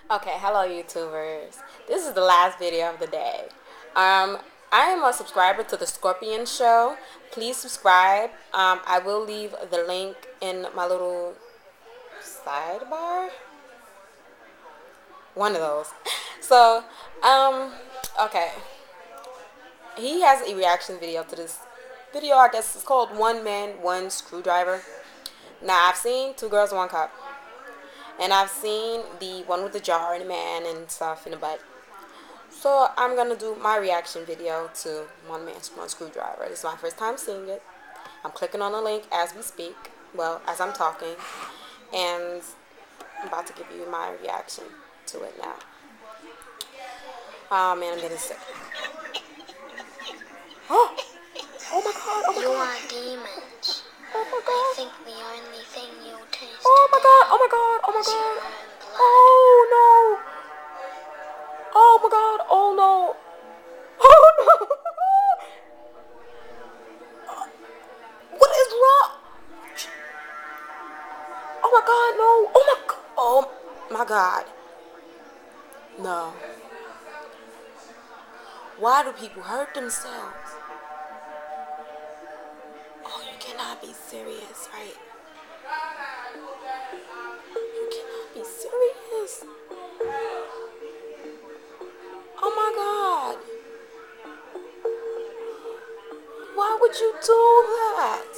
Okay, hello YouTubers. This is the last video of the day. I am a subscriber to the Scorpion Show. Please subscribe. I will leave the link in my little sidebar. One of those. So, okay. He has a reaction video to this video. I guess it's called One Man, One Screwdriver. Now, I've seen Two Girls, One Cup. And I've seen the one with the jar and the man and stuff in the butt. So I'm going to do my reaction video to One Man, One Screwdriver. This is my first time seeing it. I'm clicking on the link as we speak. Well, as I'm talking. And I'm about to give you my reaction to it now. Oh man, I'm getting sick. Oh! Oh my god, oh my You god. are demons. Oh my I god. think the only thing you'll taste Oh my god, oh my god, oh my god. Oh no. Oh my god, oh no. Oh no. What is wrong? Oh my god, no. Oh my god. Oh my god. No. Why do people hurt themselves? Oh, you cannot be serious, right? You cannot be serious. Oh my god. Why would you do that?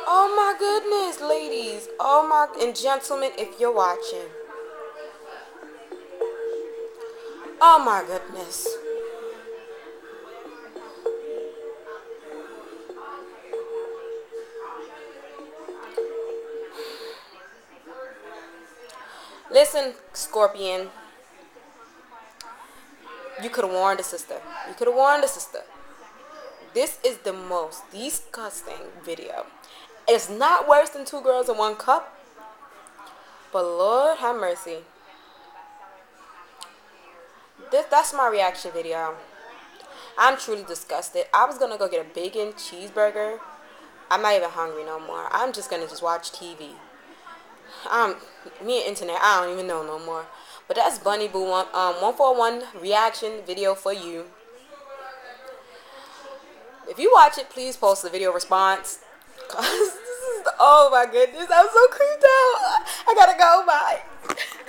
Oh my goodness, ladies. Oh my, and gentlemen, if you're watching. Oh my goodness. Listen, Scorpion. You could have warned the sister. You could have warned the sister. This is the most disgusting video. It's not worse than Two Girls in One Cup. But Lord have mercy. That's my reaction video. I'm truly disgusted. I was going to go get a bacon cheeseburger. I'm not even hungry no more. I'm just going to just watch TV. Me and internet, I don't even know no more. But that's Bunny Boo 141 reaction video for you. If you watch it, please post the video response. Cause this is oh my goodness, I'm so creeped out. I gotta go. Bye.